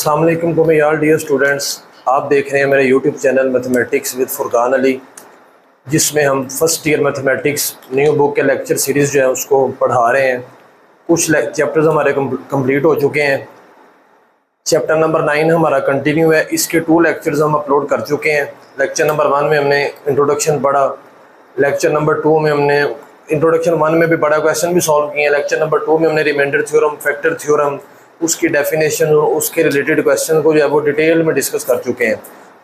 अस्सलाम वालेकुम को यार डियर स्टूडेंट्स, आप देख रहे हैं मेरे YouTube channel mathematics with Furqan Ali, जिसमें हम first year mathematics new book के लेक्चर सीरीज़ जो है उसको पढ़ा रहे हैं। कुछ चैप्टर्स हमारे कंप्लीट हो चुके हैं। चैप्टर नंबर 9 हमारा कंटिन्यू है। इसके 2 लेक्चर्स हम अपलोड कर चुके हैं। लेक्चर नंबर 1 में हमने इंट्रोडक्शन पढ़ा, लेक्चर नंबर 2 में हमने इंट्रोडक्शन 1 में भी पढ़ा, क्वेश्चन भी सॉल्व किए हैं। लेक्चर नंबर 2 में हमने रिमाइंडर थ्योरम, फैक्टर थ्योरम, उसकी डेफिनेशन और उसके रिलेटेड क्वेश्चन को जो है वो डिटेल में डिस्कस कर चुके हैं।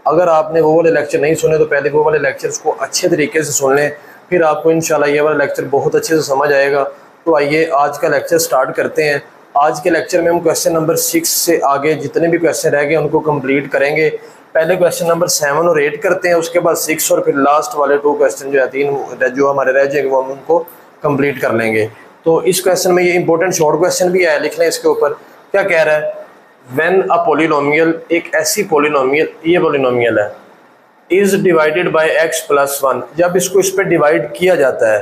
अगर आपने वो वाले लेक्चर नहीं सुने तो पहले वो वाले लेक्चर्स को अच्छे तरीके से सुन लें, फिर आपको इंशाल्लाह ये वाला लेक्चर बहुत अच्छे से समझ आएगा। तो आइए आज का लेक्चर स्टार्ट करते हैं। आज के लेक्चर में हम क्वेश्चन नंबर 6 से आगे जितने भी क्वेश्चन रह गए उनको कंप्लीट करेंगे। पहले क्वेश्चन नंबर 7 और 8 करते हैं, उसके बाद 6 और फिर लास्ट वाले 2 क्वेश्चन जो है 3 जो हमारे रह जाएंगे वो हम उनको कंप्लीट कर लेंगे। तो इस क्वेश्चन में ये इंपॉर्टेंट शॉर्ट क्वेश्चन भी है, लिख लें इसके ऊपर। क्या कह रहा है? व्हेन अ पॉलिनोमियल, एक ऐसी पॉलिनोमियल, ये पॉलिनोमियल है, इज डिवाइडेड बाय x + 1, जब इसको इस पर डिवाइड किया जाता है,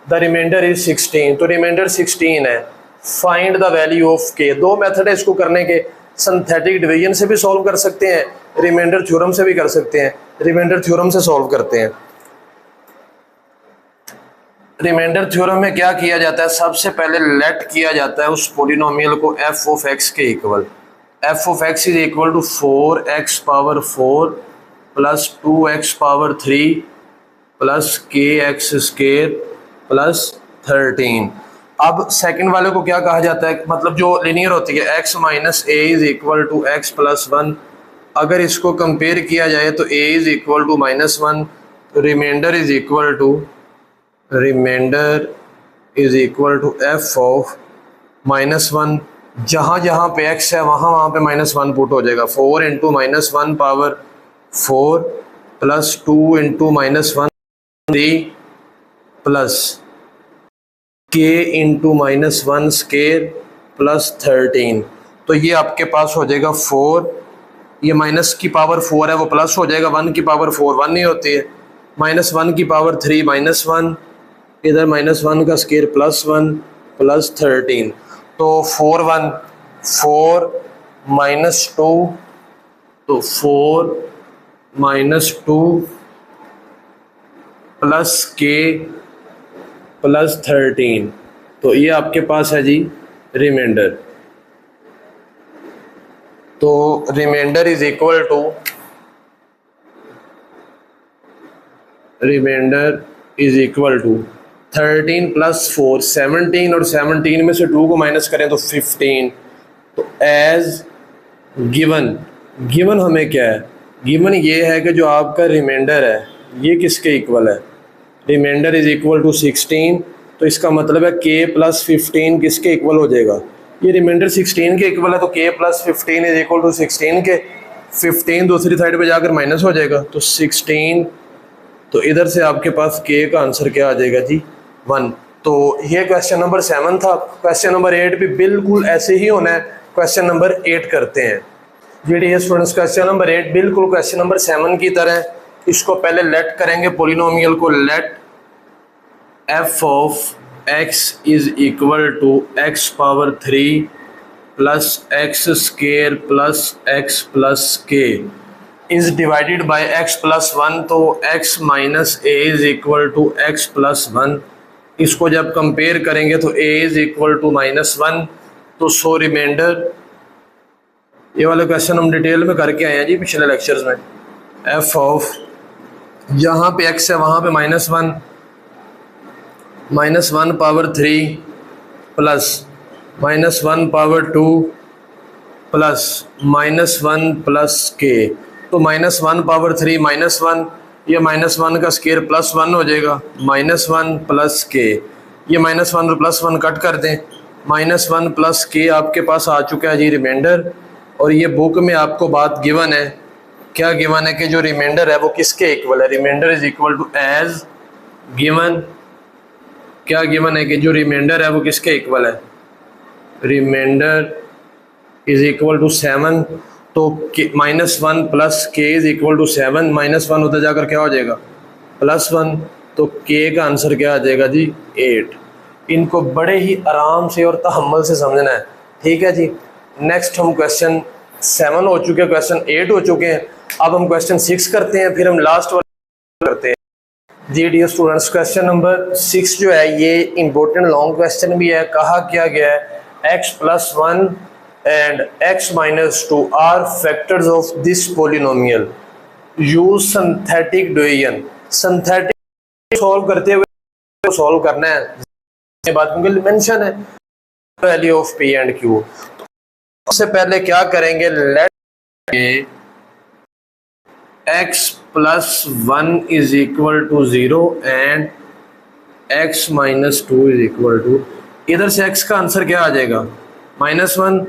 द रिमाइंडर इज 16, तो रिमाइंडर 16 है। Find the value of k। 2 method है इसको करने के, सिंथेटिक डिवीजन से भी सॉल्व कर सकते हैं, रिमाइंडर थ्योरम से भी कर सकते हैं। रिमाइंडर थ्योरम से सॉल्व करते हैं। रिमाइंडर थ्योरम में क्या किया जाता है? सबसे पहले लेट किया जाता है उस पॉलिनोमियल को f ऑफ x के equal. f of x is equal to 4x power 4 plus 2x power 3 plus kx square plus 13। अब सेकंड वाले को क्या कहा जाता है? मतलब जो लीनियर होती है, x minus a is equal to x + 1। अगर इसको कंपेयर किया जाए तो a इज इक्वल टू -1, तो remainder is equal to f of -1। जहाँ जहाँ पे x है वहाँ पे -1 पुट हो जाएगा। 4 into -1 power 4 plus 2 into -1 3 plus k into -1 square plus 13। तो ये आपके पास हो जाएगा 4, ये माइनस की पावर 4 है वो प्लस हो जाएगा, 1 की पावर 4 1 नहीं होती है, -1 की पावर 3 -1, इधर -1 का स्क्वायर +1 प्लस 13। तो 4 1 4 -2, तो 4 -2 प्लस k प्लस 13। तो ये आपके पास है जी रिमाइंडर। तो remainder is equal to 13 plus 4 17, और 17 में से 2 को माइनस करें तो 15। तो एज गिवन हमें क्या है? गिवन ये है कि जो आपका रिमाइंडर है ये किसके इक्वल है? Remainder is equal to 16। तो इसका मतलब है k + 15 किसके इक्वल हो जाएगा? ये रिमाइंडर 16 के इक्वल है, तो k + 15 इज इक्वल टू 16 के। 15 दूसरी साइड पे जाकर माइनस हो जाएगा, तो 16। तो इधर से आपके पास k का आंसर क्या आ जाएगा जी? 1। तो ये क्वेश्चन नंबर 7 था। क्वेश्चन नंबर 8 भी बिल्कुल ऐसे ही होना है। क्वेश्चन नंबर 8 करते हैं जी डियर स्टूडेंट्स। क्वेश्चन नंबर 8 बिल्कुल क्वेश्चन नंबर 7 की तरह। इसको पहले लेट करेंगे पॉलिनोमियल को। Let f of x is equal to x power 3 plus x square plus x plus k is divided by x + 1। तो x minus a is equal to x + 1। इसको जब compare करेंगे तो a इज इक्वल टू -1, तो सो reminder. ये वाला question हम detail में करके आए हैं जी पिछले लेक्चर्स में। f ऑफ, जहाँ पे x है वहाँ पे -1 power 3 plus -1 power 2 plus -1 plus k। तो -1 पावर 3 -1, ये -1 का स्क्वायर +1 हो जाएगा, -1 प्लस k। ये -1 और +1 कट कर दें, -1 प्लस k आपके पास आ चुका है जी रिमाइंडर। और ये बुक में आपको बात गिवन है। क्या गिवन है? कि जो रिमाइंडर है वो किसके इक्वल है? Remainder is equal to as given. क्या गिवन है? कि जो रिमाइंडर है वो किसके इक्वल है? Remainder is equal to 7। तो -1 plus k is equal to 7, -1 उधर जाकर क्या हो जाएगा? +1। तो k का आंसर क्या आ जाएगा जी? 8। इनको बड़े ही आराम से और तहम्मुल से समझना है, ठीक है जी। नेक्स्ट हम क्वेश्चन 7 हो चुके हैं, क्वेश्चन 8 हो चुके हैं। अब हम क्वेश्चन 6 करते हैं, फिर हम लास्ट वाला करते हैं। जी डियर स्टूडेंट्स, क्वेश्चन नंबर 6 जो है ये इंपॉर्टेंट लॉन्ग क्वेश्चन भी है। कहा क्या गया है, x+1 and x-2 are factors of this polynomial, use synthetic division. Synthetic solve करते हुए सॉल्व करना है बात, क्योंकि मेंशन है value of p and q। सबसे पहले क्या करेंगे, let x+1 is equal to 0 and x-2 is equal to, इधर से x का आंसर क्या आ जाएगा -1,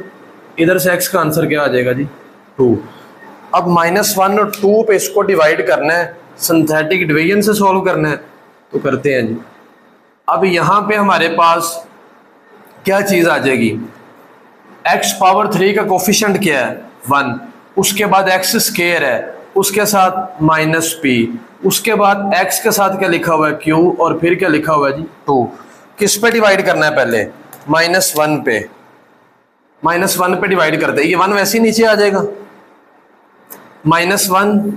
इधर से x का आंसर क्या आ जाएगा जी 2। अब -1 और 2 पे इसको डिवाइड करना है, सिंथेटिक डिवीजन से सॉल्व करना है, तो करते हैं जी। अब यहाँ पे हमारे पास क्या चीज़ आ जाएगी, x⁻3 का कोफिशिएंट क्या है 1, उसके बाद x स्क्वायर है, उसके साथ -p, उसके बाद x के साथ क्या लिखा हुआ है q, और फिर क्या लिखा हुआ है जी 2। किस पे डिवाइड करना है पहले, -1 पे, -1 पे डिवाइड करते हैं, ये 1 वैसे ही नीचे आ जाएगा, -1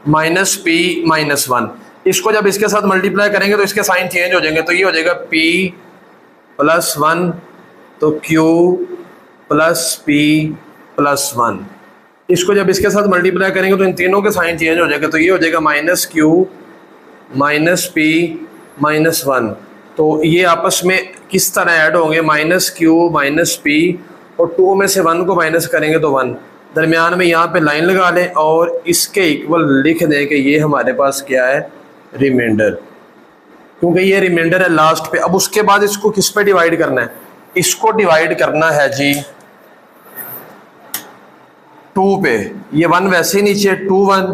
-p -1, इसको जब इसके साथ मल्टीप्लाई करेंगे तो इसके साइन चेंज हो जाएंगे, तो ये हो जाएगा p+1 तो q+p+1, इसको जब इसके साथ मल्टीप्लाई करेंगे तो इन तीनों के साइन चेंज हो जाएगा, तो ये हो जाएगा -q -p-1। तो ये आपस में किस तरह ऐड होंगे, -q -p, और 2 में से 1 को माइनस करेंगे तो 1, दरमियान में यहाँ पे लाइन लगा लें और इसके इक्वल लिख दें कि ये हमारे पास क्या है, रिमाइंडर, क्योंकि ये रिमाइंडर है लास्ट पे। अब उसके बाद इसको किस पे डिवाइड करना है, इसको डिवाइड करना है जी 2 पे, ये 1 वैसे ही नीचे 2 1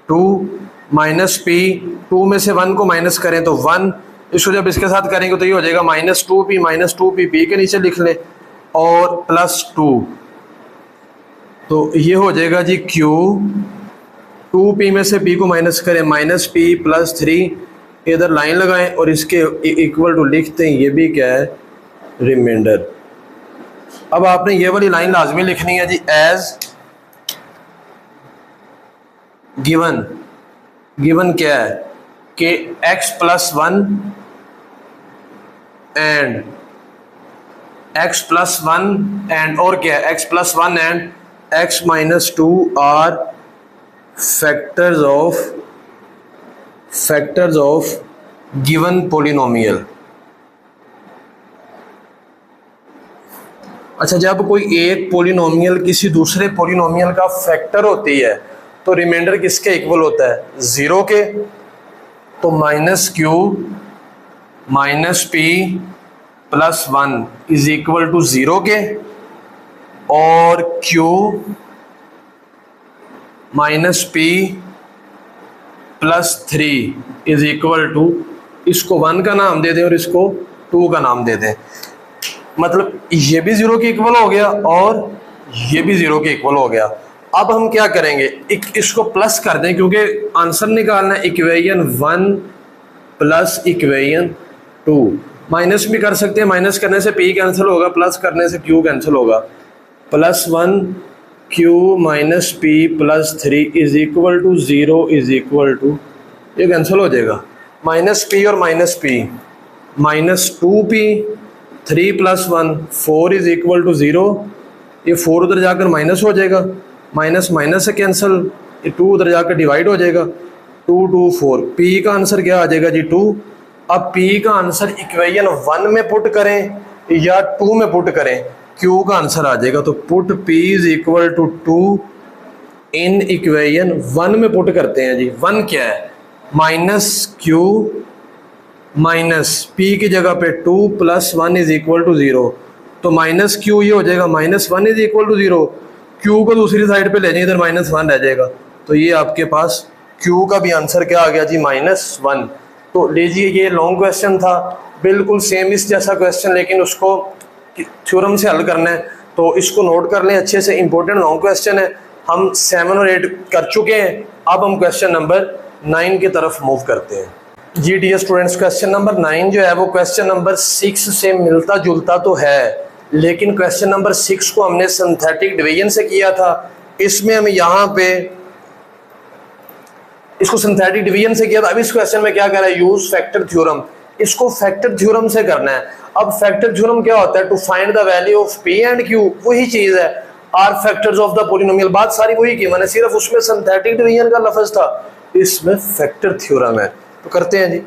2 -p, 2 में से 1 को माइनस करें तो 1, इसको जब इसके साथ करेंगे तो ये हो जाएगा -2p p के नीचे लिख ले और +2, तो ये हो जाएगा जी q, 2p में से p को माइनस करें -p+3, इधर लाइन लगाएं और इसके इक्वल टू लिखते हैं, ये भी क्या है, रिमाइंडर। अब आपने ये वाली लाइन लाजमी लिखनी है जी, एज गिवन क्या है कि x+1 एंड और क्या है, x+1 and x-2 are factors of given polynomial. अच्छा, जब कोई एक पोलिनोमियल किसी दूसरे पोलिनोमियल का फैक्टर होती है तो रिमाइंडर किसके इक्वल होता है, 0 के, तो -q -p+1 is equal to 0 के, और q -p+3 is equal to, इसको 1 का नाम दे दें और इसको 2 का नाम दे दें, मतलब ये भी 0 के इक्वल हो गया और ये भी 0 के इक्वल हो गया। अब हम क्या करेंगे, इसको प्लस कर दें, क्योंकि आंसर निकालना है इक्वेशन 1 प्लस इक्वेशन 2। माइनस भी कर सकते हैं, माइनस करने से p कैंसिल होगा, प्लस करने से q कैंसिल होगा, +1 q -p+3 is equal to 0 is equal to, ये कैंसिल हो जाएगा, -p और -p, -2p 3 + 1 4 is equal to 0, ये 4 उधर जाकर माइनस हो जाएगा, माइनस माइनस से कैंसिल, ये 2 उधर जाकर डिवाइड हो जाएगा, 2 2 4, p का आंसर क्या आ जाएगा जी 2। अब p का आंसर इक्वेशन 1 में पुट करें या 2 में पुट करें, q का आंसर आ जाएगा, तो put p is equal to 2 in equation 1 में पुट करते हैं जी। 1 क्या है, -q -p की जगह पे 2 + 1 इज इक्वल टू 0, तो -q ये हो जाएगा -1 इज इक्वल टू 0, q को दूसरी साइड पे ले जाए, इधर -1 रह जाएगा, तो ये आपके पास q का भी आंसर क्या आ गया जी -1। तो लीजिए, ये लॉन्ग क्वेश्चन था, बिल्कुल सेम इस जैसा क्वेश्चन, लेकिन उसको थ्योरम से हल करना है, तो इसको नोट कर लें अच्छे से, इंपॉर्टेंट लॉन्ग क्वेश्चन है। हम 7 और 8 कर चुके हैं, अब हम क्वेश्चन नंबर 9 की तरफ मूव करते हैं। जी डियर स्टूडेंट्स, क्वेश्चन नंबर 9 जो है वो क्वेश्चन नंबर 6 से मिलता जुलता तो है, लेकिन क्वेश्चन नंबर 6 को हमने सिंथेटिक डिवीजन से किया था। इसमें हम यहाँ पे इसको सिंथेटिक डिवीजन से किया था। अब इस क्वेश्चन में क्या कर रहा है, यूज फैक्टर थ्योरम। इसको फैक्टर थ्योरम से करना है। अब फैक्टर थ्योरम क्या होता है, to find the value of P and Q, वही चीज है, are factors of the polynomial, बात सारी वही की, मैंने सिर्फ उसमें सिंथेटिक डिवीजन का लफ्ज था, इसमें फैक्टर थ्योरम है। तो करते हैं जी।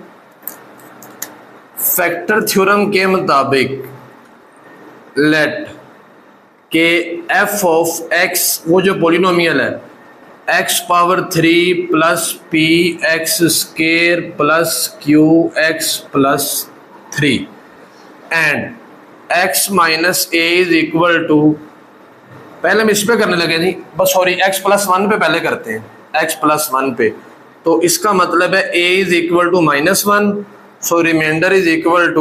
फैक्टर थ्योरम के मुताबिक लेट के एफ ऑफ एक्स, वो जो पॉलिनोमियल है, X power 3 plus P X square plus Q X plus 3 and X minus A is equal to, पहले हम इस पे करने लगे नहीं, बस सॉरी, एक्स प्लस 1 पे पहले करते हैं, एक्स प्लस 1 पे। तो इसका मतलब है a is equal to -1, so remainder is equal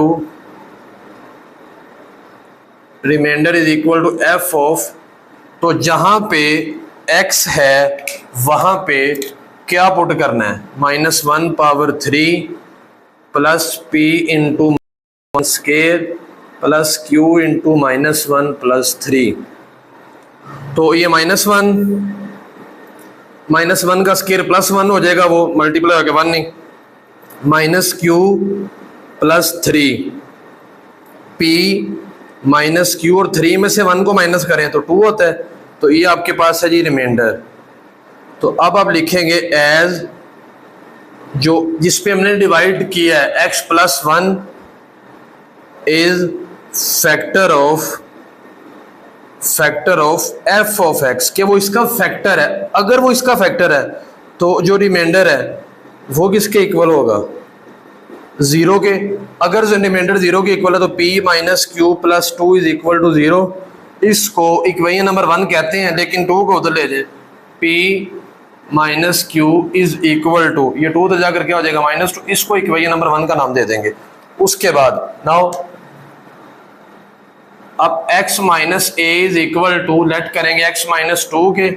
to f of, तो जहां पे x है वहां पे क्या पुट करना है, -1 power 3 plus p into square plus q into -1 plus 3। तो ये -1 का स्केयर +1 हो जाएगा, वो मल्टीप्लाई होकर 1 नहीं, minus Q plus 3 p minus Q, और 3 में से 1 को माइनस करें तो 2 होता है। तो ये आपके पास है जी रिमाइंडर। तो अब आप लिखेंगे एज, जो जिस पे हमने डिवाइड किया है, x plus 1 is factor of f of x, कि वो इसका फैक्टर है। अगर वो इसका फैक्टर है तो जो रिमाइंडर है वो किसके इक्वल होगा, 0 के। अगर जो रिमाइंडर 0 के इक्वल है तो p minus Q plus 2 is equal to 0। इसको इक्वेशन नंबर 1 कहते हैं, लेकिन 2 को उधर ले जाए, p minus Q is equal to, ये 2 तो जाकर क्या हो जाएगा -2, इसको इक्वेशन नंबर 1 का नाम दे देंगे। उसके बाद नाउ अब x minus A is equal to, let करेंगे x माइनस 2 के।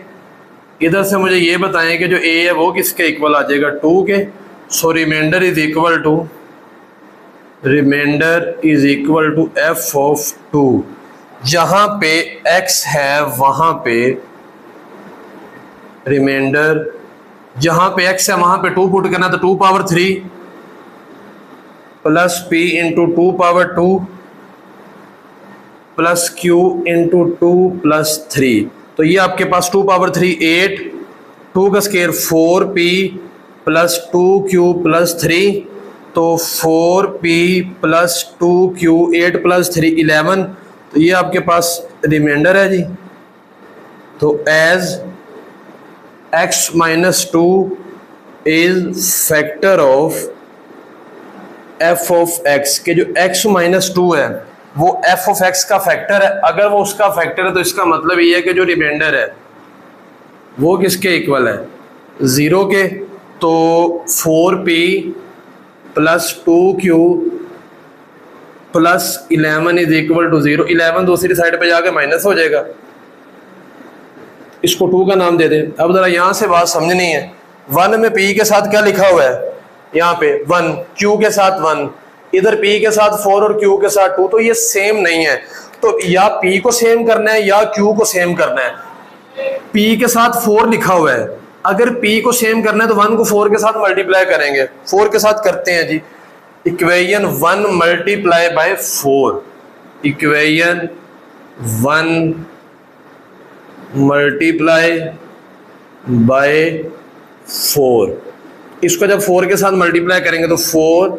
इधर से मुझे ये बताएं कि जो a है वो किसके इक्वल आ जाएगा, 2 के। So remainder is equal to f of 2, जहां पे x है वहां पे रिमाइंडर, जहां पे x है वहां पे 2 पुट करना, तो 2 power 3 plus p into 2 power 2 plus q into 2 plus 3। तो ये आपके पास 2 पावर 3 8, 2 का square 4p plus 2q plus 3, तो 4p प्लस 2q 8 प्लस 3 11। तो ये आपके पास रिमाइंडर है जी। तो as x minus 2 is factor of f of x, के जो x माइनस 2 है वो f ऑफ x का फैक्टर है। अगर वो उसका फैक्टर है तो इसका मतलब ये है कि जो रिमाइंडर है वो किसके इक्वल है, 0 के। तो 4p plus 2q plus 11 is equal to 0। 11 दूसरी साइड पे जाके माइनस हो जाएगा, इसको 2 का नाम दे दें। अब जरा यहाँ से बात समझनी है, 1 में p के साथ क्या लिखा हुआ है, यहाँ पे 1, q के साथ 1, इधर p के साथ 4 और q के साथ 2, तो ये सेम नहीं है। तो या p को सेम करना है या q को सेम करना है। p के साथ 4 लिखा हुआ है, अगर p को सेम करना है तो 1 को 4 के साथ मल्टीप्लाई करेंगे। 4 के साथ करते हैं जी, equation 1 multiply by 4, equation 1 multiply by 4, इसको जब 4 के साथ मल्टीप्लाई करेंगे तो 4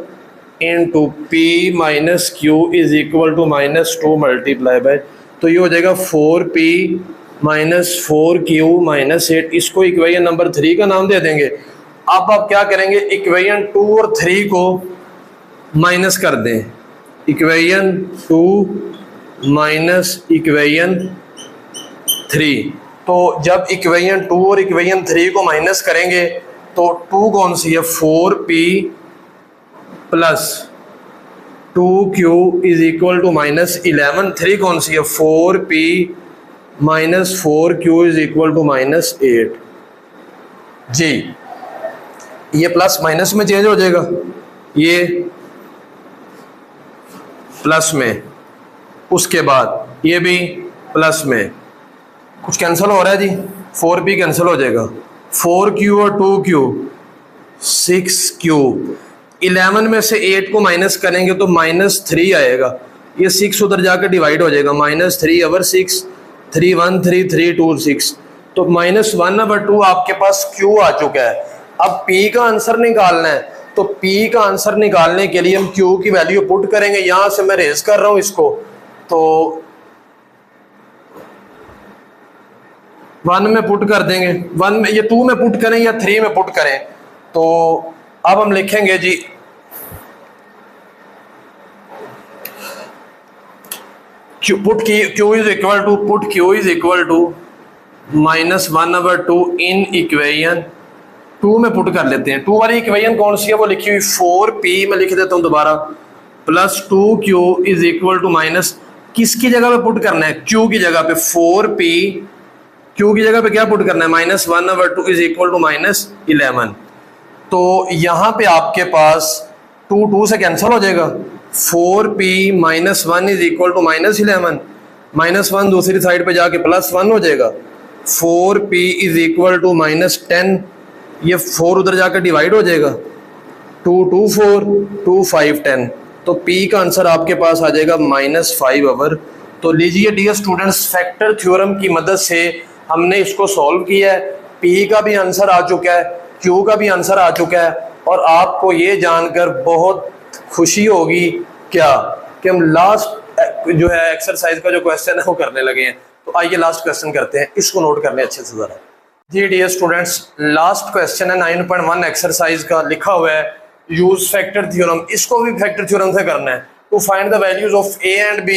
into p minus Q is equal to -2 multiply by, तो ये हो जाएगा 4p माइनस 4q माइनस 8। इसको इक्वेशन नंबर 3 का नाम दे देंगे। अब आप क्या करेंगे, इक्वेशन 2 और 3 को माइनस कर दें, इक्वेशन 2 माइनस इक्वेशन 3। तो जब इक्वेशन 2 और इक्वेशन 3 को माइनस करेंगे तो 2 कौन सी है, 4p plus 2q is equal to -11। 3 कौन सी है, 4p minus 4q is equal to -8 जी। ये प्लस माइनस में चेंज हो जाएगा, ये प्लस में। उसके बाद ये भी प्लस में, कुछ कैंसिल हो रहा है जी, 4p कैंसिल हो जाएगा, 4q और 2q 6q। 11 में से 8 को माइनस करेंगे तो -3 आएगा, ये 6 उधर जाकर डिवाइड हो जाएगा, -3 ओवर 6, 3 1 3 3 2 6, तो -1/2 आपके पास q आ चुका है। अब p का आंसर निकालना है, तो p का आंसर निकालने के लिए हम q की वैल्यू पुट करेंगे। यहां से मैं रेज कर रहा हूं इसको, तो 1 में पुट कर देंगे, 1 में, ये 2 में पुट करें या 3 में पुट करें। तो अब हम लिखेंगे जी put q is equal to -1/2 in equation 2 में पुट कर लेते हैं। 2 वाली इक्वेशन कौन सी है, वो लिखी हुई 4p, मैं लिख देता हूं दोबारा, plus 2q is equal to minus, किसकी जगह पे पुट करना है, q की जगह पे 4p, q की जगह पे क्या पुट करना है, -1/2 इज इक्वल टू -11। तो यहां पे आपके पास 2 से कैंसिल हो जाएगा, 4p -1 इज इक्वल टू -11, -1 दूसरी साइड पे जाके +1 हो जाएगा, 4p इज इक्वल टू -10, ये 4 उधर जाकर डिवाइड हो जाएगा, 2 2 4 2 5 10, तो p का आंसर आपके पास आ जाएगा -5/। तो लीजिए डियर स्टूडेंट्स, फैक्टर थ्योरम की मदद से हमने इसको सॉल्व किया है, p का भी आंसर आ चुका है, q का भी आंसर आ चुका है, और आपको ये जानकर बहुत खुशी होगी क्या कि हम लास्ट जो है एक्सरसाइज का जो क्वेश्चन है वो करने लगे हैं। तो आइए लास्ट क्वेश्चन करते हैं, इसको नोट करने अच्छे से जरा। जी डियर स्टूडेंट्स, लास्ट क्वेश्चन है 9.1 एक्सरसाइज का, लिखा हुआ है यूज फैक्टर थ्योरम। इसको भी फैक्टर थ्योरम से करना है। To find the values of a and b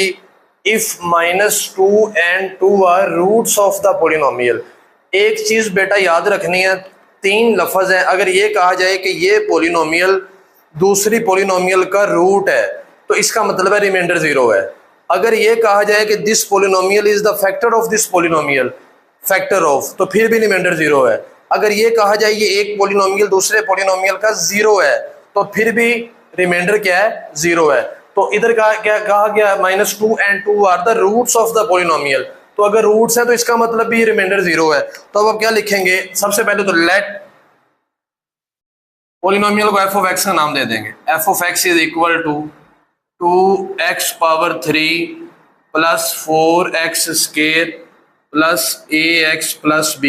if -2 and 2 are roots of the polynomial. एक चीज बेटा याद रखनी है, 3 लफ्ज हैं। अगर ये कहा जाए कि ये पोलिनोमियल दूसरी पोलिनोमियल का रूट है, तो इसका मतलब है रिमाइंडर 0 है। अगर ये कहा जाए कि this polynomial is the factor of this polynomial, factor of, तो फिर भी रिमाइंडर 0 है। अगर ये कहा जाए ये एक पोलिनोमियल दूसरे पोलिनोमियल का 0 है, तो फिर भी रिमाइंडर क्या है, 0 है। तो इधर क्या कहा गया, -2 and 2 are the roots of the polynomial. तो अगर रूट्स है तो इसका मतलब भी रिमाइंडर 0 है। तो अब क्या लिखेंगे, सबसे पहले तो लेट पोलिनोमियल को f ऑफ x का नाम दे देंगे। f of x is equal to 2x power 3 plus 4x square plus ax plus b।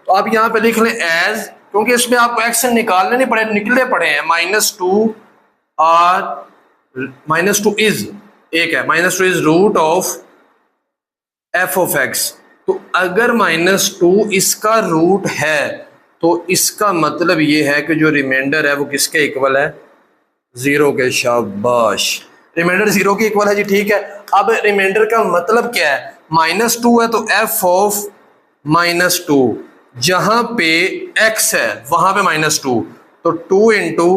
तो आप यहाँ पे लिख लें एज, क्योंकि इसमें आपको x निकालने नहीं पड़े, निकले पड़े हैं। -2 और -2 इज एक है, -2 is root of f of x। तो अगर -2 इसका रूट है, तो इसका मतलब ये है कि जो रिमाइंडर है वो किसके इक्वल है, 0 के। शाबाश, रिमाइंडर 0 के इक्वल है जी, ठीक है। अब रिमाइंडर का मतलब क्या है, -2 है तो f ऑफ -2, जहां पे x है वहां पे -2, तो 2 into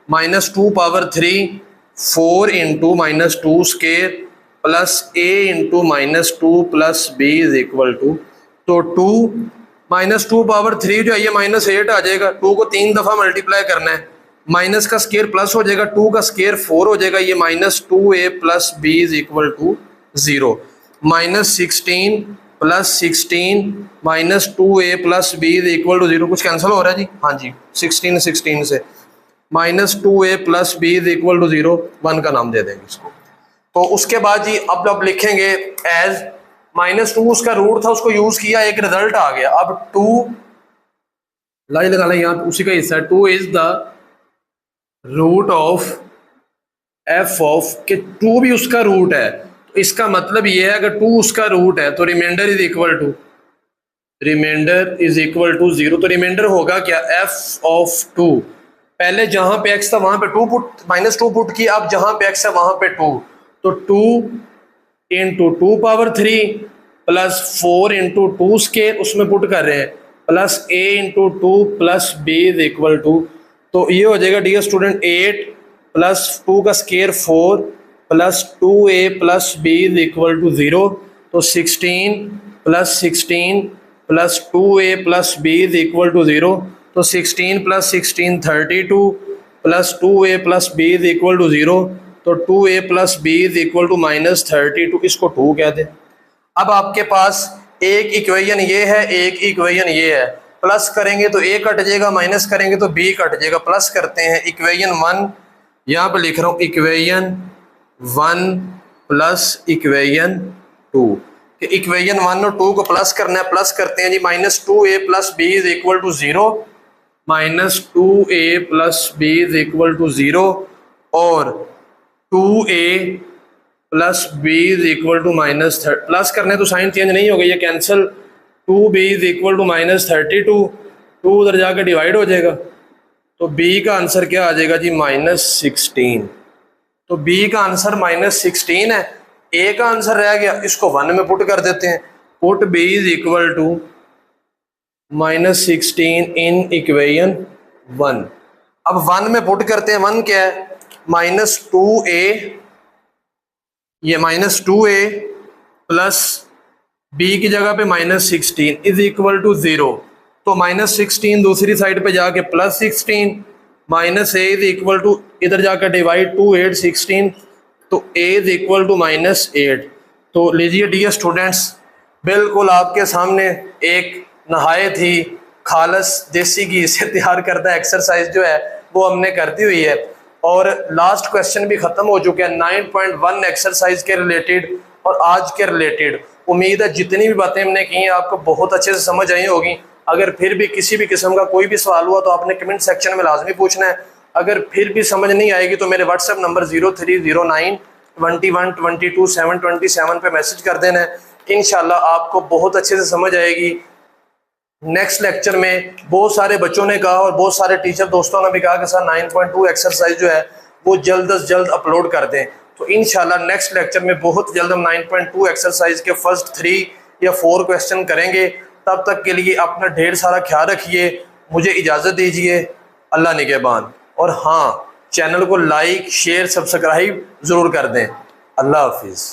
-2 power 3 4 into -2 square plus a into -2 plus b is equal to, तो 2 -2 पावर 3 जो है ये -8 आ जाएगा। 2 को 3 दफा मल्टीप्लाई करना है, माइनस का स्केयर प्लस हो जाएगा, 2 का स्केयर 4 हो जाएगा, ये -2a plus b is equal to 0। -16 plus 16 -2a plus b is equal to 0। कुछ कैंसिल हो रहा है जी, हाँ जी, 16 से -2a plus b is equal to 0, 1 का नाम दे देंगे इसको। तो उसके बाद जी अब लिखेंगे एज -2 उसका रूट था, उसको यूज किया, एक रिजल्ट आ गया। अब 2 लाई लगा लें, यहाँ उसी का हिस्सा है, 2 is the root of f of के 2 भी उसका रूट है। तो इसका मतलब ये है अगर 2 उसका रूट है तो रिमाइंडर इज इक्वल टू 0। तो रिमाइंडर होगा क्या, f ऑफ 2, पहले जहां पे x था वहां पे 2 पुट, -2 पुट किया, अब जहां पे x है वहां पे 2, तो 2 into 2 power 3 plus 4 into 2 square उसमें पुट कर रहे हैं, plus a into 2 plus b is equal to, तो ये हो जाएगा डियर स्टूडेंट 8 प्लस 2 का square 4 plus 2a plus b is equal to 0। तो 16 plus 16 plus 2a plus b is equal to 0। तो 16 plus 16 32 plus 2a plus b is equal to 0। तो 2a plus b is equal to -32, इसको 2 कह दें। अब आपके पास एक इक्वेशन ये है, एक इक्वेशन ये है। प्लस करेंगे तो ए कट जाएगा, माइनस करेंगे तो बी कट जाएगा। प्लस करते हैं इक्वेशन 1, यहाँ पे लिख रहा हूँ इक्वेशन 1 प्लस इक्वेशन 2। कि इक्वेशन 1 और 2 को प्लस करना है। प्लस करते हैं जी, -2a plus b is equal to 0, -2a plus b is equal to 0 और 2a plus b is equal to -30। Plus करने तो साइन चेंज नहीं हो गई, ये cancel. 2b is equal to -32, 2 उधर जाकर डिवाइड हो जाएगा, तो b का आंसर क्या आ जाएगा जी, -16। तो b का आंसर -16 है। a का आंसर रह गया, इसको 1 में पुट कर देते हैं। Put b is equal to -16 in equation 1। अब 1 में पुट करते हैं। 1 क्या है, -2a, ये -2a प्लस b की जगह पे -16 इज इक्वल टू 0। तो -16 दूसरी साइड पे जाके +16, -a इज इक्वल टू इधर जाकर डिवाइड 2 8 16, तो a इज इक्वल टू -8। तो लीजिए डियर स्टूडेंट्स, बिल्कुल आपके सामने एक नहायत ही खालस देसी घी से तैयार करता एक्सरसाइज जो है वो हमने कर दी हुई है। और लास्ट क्वेश्चन भी ख़त्म हो चुके हैं 9.1 एक्सरसाइज के रिलेटेड और आज के रिलेटेड। उम्मीद है जितनी भी बातें हमने की हैं आपको बहुत अच्छे से समझ आई होगी। अगर फिर भी किसी भी किस्म का कोई भी सवाल हुआ तो आपने कमेंट सेक्शन में लाजमी पूछना है। अगर फिर भी समझ नहीं आएगी तो मेरे व्हाट्सएप नंबर 0309 21 22 727 पे मैसेज कर देना है। इंशाल्लाह आपको बहुत अच्छे से समझ आएगी। नेक्स्ट लेक्चर में बहुत सारे बच्चों ने कहा और बहुत सारे टीचर दोस्तों ने भी कहा कि सर 9.2 एक्सरसाइज जो है वो जल्द से जल्द अपलोड कर दें। तो इंशाल्लाह नेक्स्ट लेक्चर में बहुत जल्द हम 9.2 एक्सरसाइज के फर्स्ट 3 या 4 क्वेश्चन करेंगे। तब तक के लिए अपना ढेर सारा ख्याल रखिए। मुझे इजाज़त दीजिए। अल्लाह निगहबान। और हाँ, चैनल को लाइक शेयर सब्सक्राइब ज़रूर कर दें। अल्लाह हाफिज़।